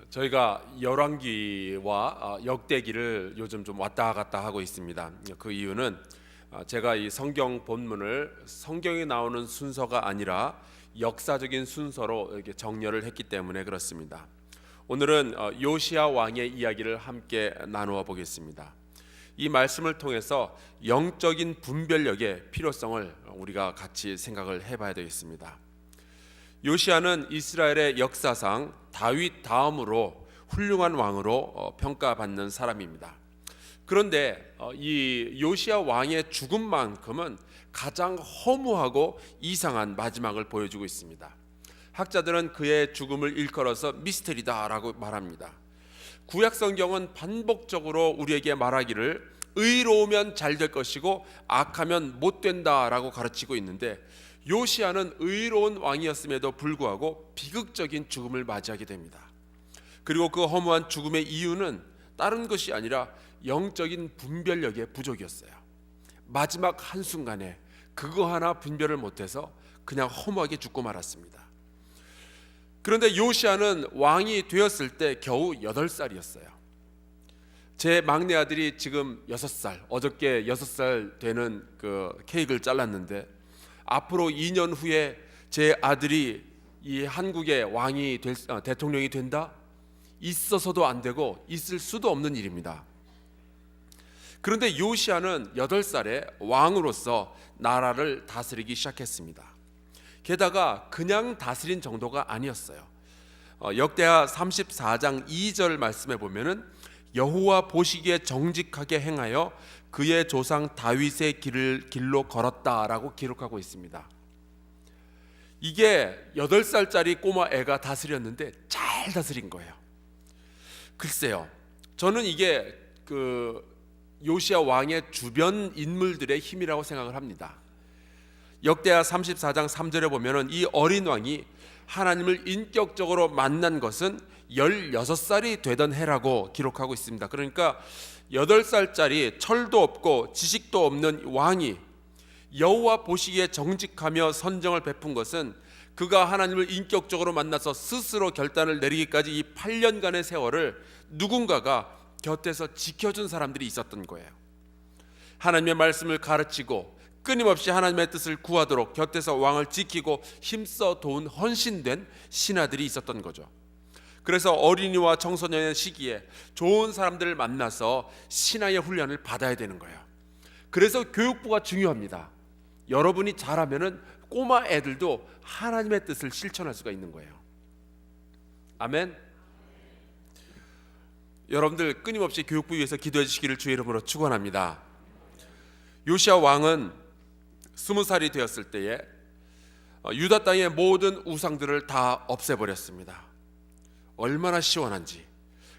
저희가 열왕기와 역대기를 요즘 좀 왔다 갔다 하고 있습니다. 그 이유는 제가 이 성경 본문을 성경에 나오는 순서가 아니라 역사적인 순서로 이렇게 정렬을 했기 때문에 그렇습니다. 오늘은 요시야 왕의 이야기를 함께 나누어 보겠습니다. 이 말씀을 통해서 영적인 분별력의 필요성을 우리가 같이 생각을 해봐야 되겠습니다. 요시야는 이스라엘의 역사상 다윗 다음으로 훌륭한 왕으로 평가받는 사람입니다. 그런데 이 요시야 왕의 죽음만큼은 가장 허무하고 이상한 마지막을 보여주고 있습니다. 학자들은 그의 죽음을 일컬어서 미스테리다라고 말합니다. 구약 성경은 반복적으로 우리에게 말하기를 의로우면 잘 될 것이고 악하면 못 된다라고 가르치고 있는데, 요시야는 의로운 왕이었음에도 불구하고 비극적인 죽음을 맞이하게 됩니다. 그리고 그 허무한 죽음의 이유는 다른 것이 아니라 영적인 분별력의 부족이었어요. 마지막 한순간에 그거 하나 분별을 못해서 그냥 허무하게 죽고 말았습니다. 그런데 요시야는 왕이 되었을 때 겨우 8살이었어요. 제 막내 아들이 지금 6살, 어저께 6살 되는 그 케이크를 잘랐는데, 앞으로 2년 후에 제 아들이 이 한국의 왕이 대통령이 된다? 있어서도 안 되고 있을 수도 없는 일입니다. 그런데 요시야는 8살에 왕으로서 나라를 다스리기 시작했습니다. 게다가 그냥 다스린 정도가 아니었어요. 역대하 34장 2절 말씀에 보면은 여호와 보시기에 정직하게 행하여 그의 조상 다윗의 길로 걸었다라고 기록하고 있습니다. 이게 8살짜리 꼬마 애가 다스렸는데 잘 다스린 거예요. 글쎄요, 저는 이게 그 요시야 왕의 주변 인물들의 힘이라고 생각을 합니다. 역대하 34장 3절에 보면은 이 어린 왕이 하나님을 인격적으로 만난 것은 16살이 되던 해라고 기록하고 있습니다. 그러니까 8살짜리 철도 없고 지식도 없는 왕이 여호와 보시기에 정직하며 선정을 베푼 것은 그가 하나님을 인격적으로 만나서 스스로 결단을 내리기까지 이 8년간의 세월을 누군가가 곁에서 지켜준 사람들이 있었던 거예요. 하나님의 말씀을 가르치고 끊임없이 하나님의 뜻을 구하도록 곁에서 왕을 지키고 힘써 도운 헌신된 신하들이 있었던 거죠. 그래서 어린이와 청소년의 시기에 좋은 사람들을 만나서 신하의 훈련을 받아야 되는 거예요. 그래서 교육부가 중요합니다. 여러분이 잘하면은 꼬마 애들도 하나님의 뜻을 실천할 수가 있는 거예요. 아멘. 여러분들 끊임없이 교육부 위해서 기도해 주시기를 주의 이름으로 축원합니다. 요시야 왕은 20살이 되었을 때에 유다 땅의 모든 우상들을 다 없애버렸습니다. 얼마나 시원한지.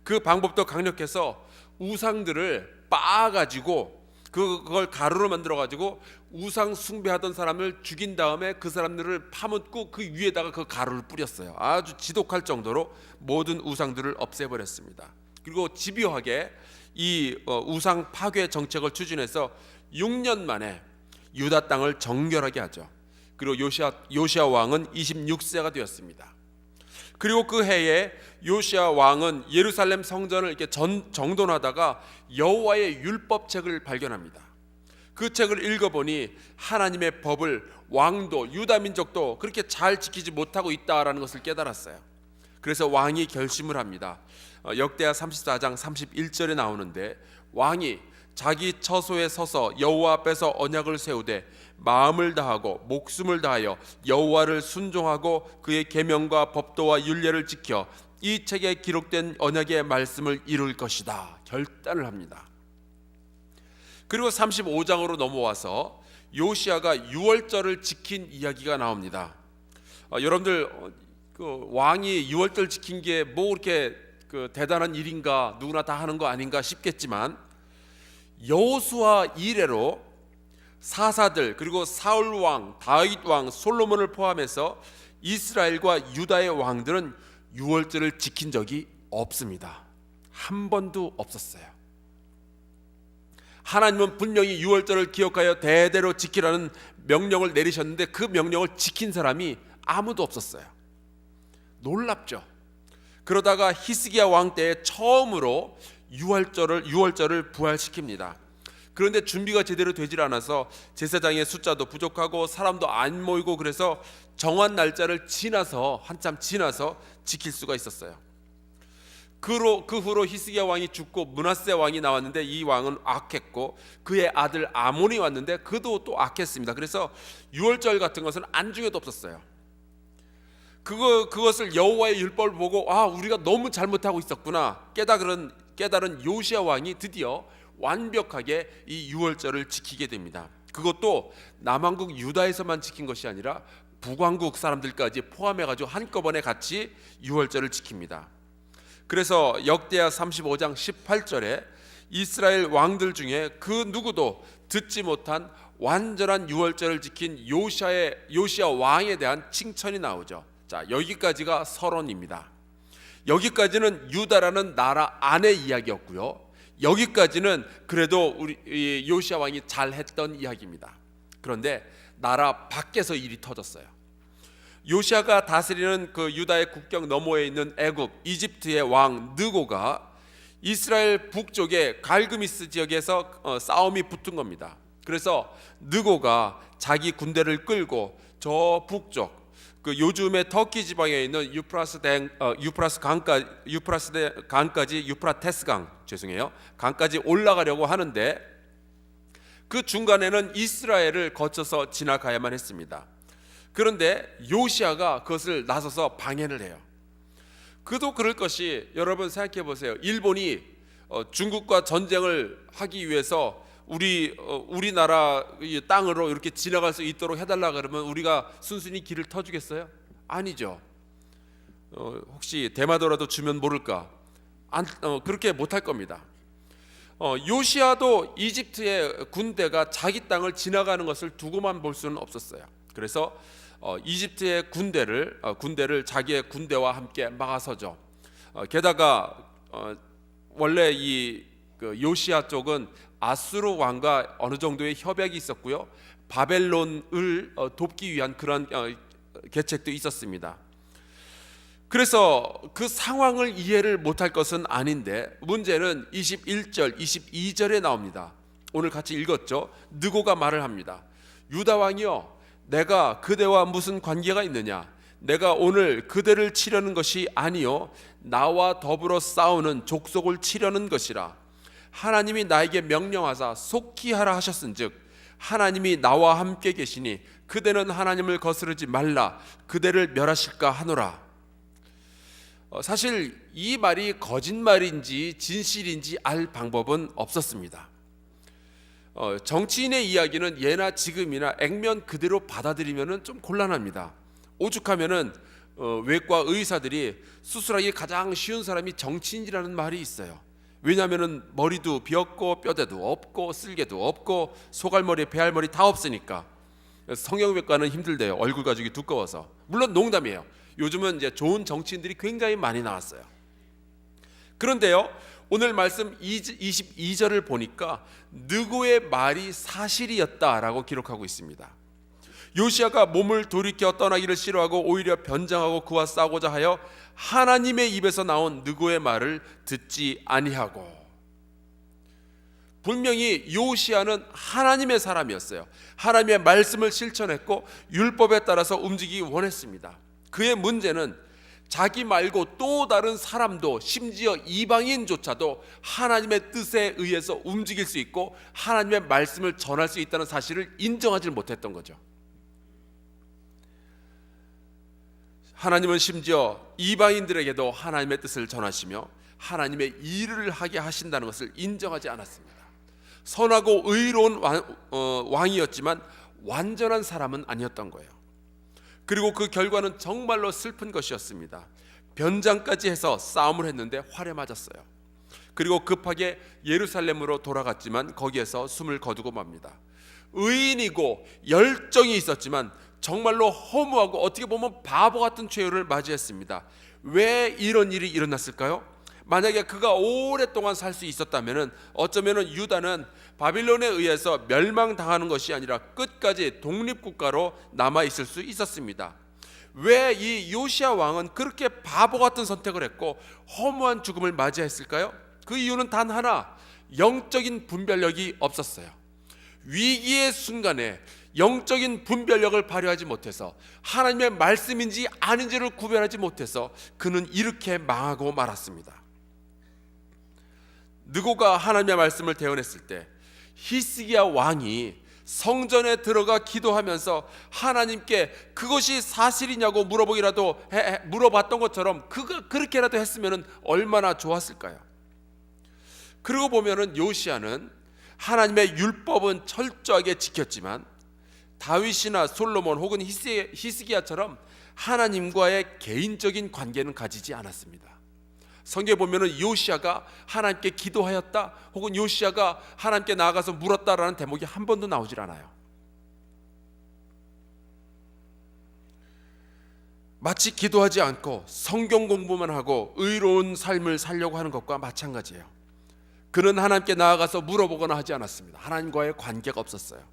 그 방법도 강력해서 우상들을 빻아가지고 그걸 가루로 만들어가지고 우상 숭배하던 사람을 죽인 다음에 그 사람들을 파묻고 그 위에다가 그 가루를 뿌렸어요. 아주 지독할 정도로 모든 우상들을 없애버렸습니다. 그리고 집요하게 이 우상 파괴 정책을 추진해서 6년 만에 유다 땅을 정결하게 하죠. 그리고 요시야 왕은 26세가 되었습니다. 그리고 그 해에 요시야 왕은 예루살렘 성전을 이렇게 정돈하다가 여호와의 율법책을 발견합니다. 그 책을 읽어보니 하나님의 법을 왕도 유다 민족도 그렇게 잘 지키지 못하고 있다라는 것을 깨달았어요. 그래서 왕이 결심을 합니다. 역대하 34장 31절에 나오는데, 왕이 자기 처소에 서서 여호와 앞에서 언약을 세우되 마음을 다하고 목숨을 다하여 여호와를 순종하고 그의 계명과 법도와 율례를 지켜 이 책에 기록된 언약의 말씀을 이룰 것이다 결단을 합니다. 그리고 35장으로 넘어와서 요시야가 유월절을 지킨 이야기가 나옵니다. 여러분들 그 왕이 유월절 지킨 게 뭐 그렇게 그 대단한 일인가, 누구나 다 하는 거 아닌가 싶겠지만, 여호수아 이래로 사사들 그리고 사울 왕, 다윗 왕, 솔로몬을 포함해서 이스라엘과 유다의 왕들은 유월절을 지킨 적이 없습니다. 한 번도 없었어요. 하나님은 분명히 유월절을 기억하여 대대로 지키라는 명령을 내리셨는데 그 명령을 지킨 사람이 아무도 없었어요. 놀랍죠. 그러다가 히스기야 왕 때에 처음으로 유월절을 부활시킵니다. 그런데 준비가 제대로 되질 않아서 제사장의 숫자도 부족하고 사람도 안 모이고, 그래서 정한 날짜를 한참 지나서 지킬 수가 있었어요. 그 후로 히스기야 왕이 죽고 므낫세 왕이 나왔는데, 이 왕은 악했고 그의 아들 아몬이 왔는데 그도 또 악했습니다. 그래서 유월절 같은 것은 안중에도 없었어요. 그것을 여호와의 율법을 보고 우리가 너무 잘못하고 있었구나 깨달은 요시야 왕이 드디어 완벽하게 이 유월절을 지키게 됩니다. 그것도 남왕국 유다에서만 지킨 것이 아니라 북왕국 사람들까지 포함해가지고 한꺼번에 같이 유월절을 지킵니다. 그래서 역대하 35장 18절에 이스라엘 왕들 중에 그 누구도 듣지 못한 완전한 유월절을 지킨 요시야 왕에 대한 칭찬이 나오죠. 자, 여기까지가 서론입니다. 여기까지는 유다라는 나라 안의 이야기였고요. 여기까지는 그래도 우리 요시야 왕이 잘했던 이야기입니다. 그런데 나라 밖에서 일이 터졌어요. 요시야가 다스리는 그 유다의 국경 너머에 있는 애굽 이집트의 왕 느고가 이스라엘 북쪽의 갈그미스 지역에서 싸움이 붙은 겁니다. 그래서 느고가 자기 군대를 끌고 저 북쪽 그 요즘의 터키 지방에 있는 유프라테스 강까지 올라가려고 하는데, 그 중간에는 이스라엘을 거쳐서 지나가야만 했습니다. 그런데 요시야가 그것을 나서서 방해를 해요. 그도 그럴 것이, 여러분 생각해 보세요. 일본이 중국과 전쟁을 하기 위해서 우리나라 땅으로 이렇게 지나갈 수 있도록 해달라 그러면 우리가 순순히 길을 터주겠어요? 아니죠. 혹시 대마도라도 주면 모를까? 그렇게 못할 겁니다. 요시야도 이집트의 군대가 자기 땅을 지나가는 것을 두고만 볼 수는 없었어요. 그래서 이집트의 군대를 자기의 군대와 함께 막아서죠. 게다가 원래 그 요시야 쪽은 아수르 왕과 어느 정도의 협약이 있었고요. 바벨론을 돕기 위한 그런 계책도 있었습니다. 그래서 그 상황을 이해를 못할 것은 아닌데, 문제는 21절, 22절에 나옵니다. 오늘 같이 읽었죠. 느고가 말을 합니다. 유다 왕이여, 내가 그대와 무슨 관계가 있느냐? 내가 오늘 그대를 치려는 것이 아니요 나와 더불어 싸우는 족속을 치려는 것이라. 하나님이 나에게 명령하사 속히 하라 하셨은즉 하나님이 나와 함께 계시니 그대는 하나님을 거스르지 말라. 그대를 멸하실까 하노라. 사실 이 말이 거짓말인지 진실인지 알 방법은 없었습니다. 정치인의 이야기는 예나 지금이나 액면 그대로 받아들이면 좀 곤란합니다. 오죽하면은 외과 의사들이 수술하기 가장 쉬운 사람이 정치인이라는 말이 있어요. 왜냐하면은 머리도 비었고 뼈대도 없고 쓸개도 없고 소갈머리 배알머리 다 없으니까. 성형외과는 힘들대요. 얼굴 가죽이 두꺼워서. 물론 농담이에요. 요즘은 이제 좋은 정치인들이 굉장히 많이 나왔어요. 그런데요, 오늘 말씀 22절을 보니까 느고의 말이 사실이었다라고 기록하고 있습니다. 요시야가 몸을 돌이켜 떠나기를 싫어하고 오히려 변장하고 그와 싸우고자 하여 하나님의 입에서 나온 느고의 말을 듣지 아니하고. 분명히 요시야는 하나님의 사람이었어요. 하나님의 말씀을 실천했고 율법에 따라서 움직이기 원했습니다. 그의 문제는 자기 말고 또 다른 사람도, 심지어 이방인조차도 하나님의 뜻에 의해서 움직일 수 있고 하나님의 말씀을 전할 수 있다는 사실을 인정하지 못했던 거죠. 하나님은 심지어 이방인들에게도 하나님의 뜻을 전하시며 하나님의 일을 하게 하신다는 것을 인정하지 않았습니다. 선하고 의로운 왕이었지만 완전한 사람은 아니었던 거예요. 그리고 그 결과는 정말로 슬픈 것이었습니다. 변장까지 해서 싸움을 했는데 활에 맞았어요. 그리고 급하게 예루살렘으로 돌아갔지만 거기에서 숨을 거두고 맙니다. 의인이고 열정이 있었지만 정말로 허무하고 어떻게 보면 바보 같은 최후를 맞이했습니다. 왜 이런 일이 일어났을까요? 만약에 그가 오랫동안 살 수 있었다면 어쩌면 유다는 바빌론에 의해서 멸망당하는 것이 아니라 끝까지 독립국가로 남아있을 수 있었습니다. 왜 이 요시야 왕은 그렇게 바보 같은 선택을 했고 허무한 죽음을 맞이했을까요? 그 이유는 단 하나, 영적인 분별력이 없었어요. 위기의 순간에 영적인 분별력을 발휘하지 못해서 하나님의 말씀인지 아닌지를 구별하지 못해서 그는 이렇게 망하고 말았습니다. 느고가 하나님의 말씀을 대언했을 때 히스기야 왕이 성전에 들어가 기도하면서 하나님께 그것이 사실이냐고 물어봤던 것처럼 그렇게라도 했으면 얼마나 좋았을까요? 그러고 보면은 요시야는 하나님의 율법은 철저하게 지켰지만 다윗이나 솔로몬 혹은 히스기야처럼 하나님과의 개인적인 관계는 가지지 않았습니다. 성경에 보면은 요시야가 하나님께 기도하였다 혹은 요시야가 하나님께 나아가서 물었다라는 대목이 한 번도 나오질 않아요. 마치 기도하지 않고 성경 공부만 하고 의로운 삶을 살려고 하는 것과 마찬가지예요. 그는 하나님께 나아가서 물어보거나 하지 않았습니다. 하나님과의 관계가 없었어요.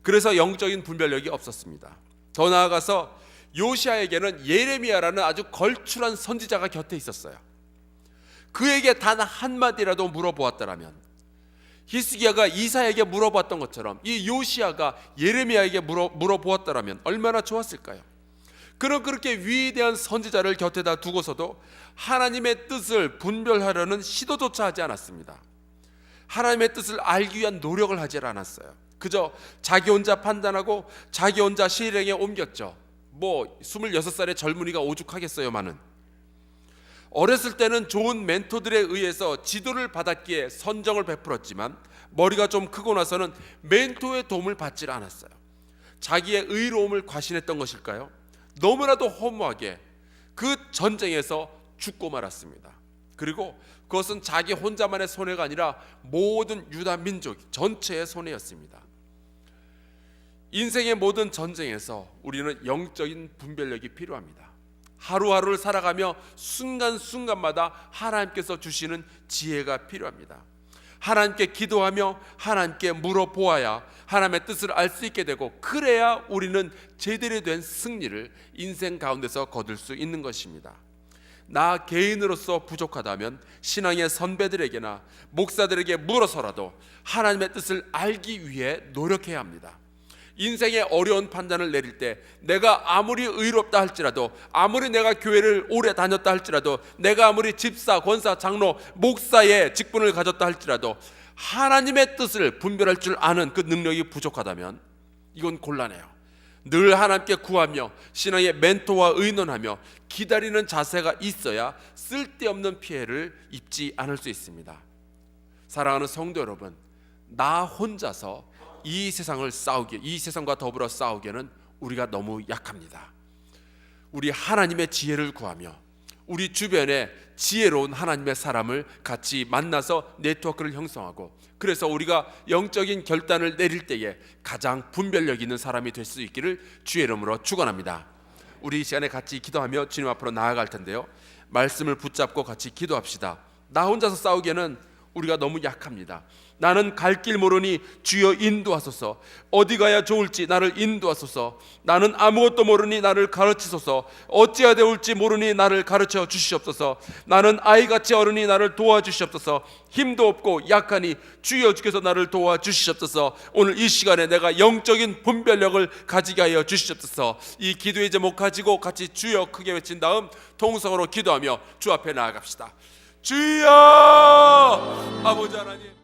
그래서 영적인 분별력이 없었습니다. 더 나아가서 요시야에게는 예레미야라는 아주 걸출한 선지자가 곁에 있었어요. 그에게 단 한마디라도 물어보았더라면, 히스기야가 이사야에게 물어봤던 것처럼 이 요시야가 예레미야에게 물어보았더라면 얼마나 좋았을까요? 그는 그렇게 위대한 선지자를 곁에다 두고서도 하나님의 뜻을 분별하려는 시도조차 하지 않았습니다. 하나님의 뜻을 알기 위한 노력을 하지 않았어요. 그저 자기 혼자 판단하고 자기 혼자 실행에 옮겼죠. 26살의 젊은이가 오죽하겠어요마는. 어렸을 때는 좋은 멘토들에 의해서 지도를 받았기에 선정을 베풀었지만 머리가 좀 크고 나서는 멘토의 도움을 받질 않았어요. 자기의 의로움을 과신했던 것일까요? 너무나도 허무하게 그 전쟁에서 죽고 말았습니다. 그리고 그것은 자기 혼자만의 손해가 아니라 모든 유다 민족 전체의 손해였습니다. 인생의 모든 전쟁에서 우리는 영적인 분별력이 필요합니다. 하루하루를 살아가며 순간순간마다 하나님께서 주시는 지혜가 필요합니다. 하나님께 기도하며 하나님께 물어보아야 하나님의 뜻을 알 수 있게 되고, 그래야 우리는 제대로 된 승리를 인생 가운데서 거둘 수 있는 것입니다. 나 개인으로서 부족하다면 신앙의 선배들에게나 목사들에게 물어서라도 하나님의 뜻을 알기 위해 노력해야 합니다. 인생의 어려운 판단을 내릴 때 내가 아무리 의롭다 할지라도, 아무리 내가 교회를 오래 다녔다 할지라도, 내가 아무리 집사, 권사, 장로, 목사의 직분을 가졌다 할지라도 하나님의 뜻을 분별할 줄 아는 그 능력이 부족하다면 이건 곤란해요. 늘 하나님께 구하며 신앙의 멘토와 의논하며 기다리는 자세가 있어야 쓸데없는 피해를 입지 않을 수 있습니다. 사랑하는 성도 여러분, 나 혼자서 이 세상과 더불어 싸우기에는 우리가 너무 약합니다. 우리 하나님의 지혜를 구하며 우리 주변에 지혜로운 하나님의 사람을 같이 만나서 네트워크를 형성하고, 그래서 우리가 영적인 결단을 내릴 때에 가장 분별력 있는 사람이 될 수 있기를 주의 이름으로 축원합니다. 우리 이 시간에 같이 기도하며 주님 앞으로 나아갈 텐데요, 말씀을 붙잡고 같이 기도합시다. 나 혼자서 싸우기에는 우리가 너무 약합니다. 나는 갈 길 모르니 주여 인도하소서. 어디 가야 좋을지 나를 인도하소서. 나는 아무것도 모르니 나를 가르치소서. 어찌해야 될지 모르니 나를 가르쳐 주시옵소서. 나는 아이같이 어르니 나를 도와주시옵소서. 힘도 없고 약하니 주여 주께서 나를 도와주시옵소서. 오늘 이 시간에 내가 영적인 분별력을 가지게 하여 주시옵소서. 이 기도의 제목 가지고 같이 주여 크게 외친 다음 통성으로 기도하며 주 앞에 나아갑시다. 주여! 아버지 하나님,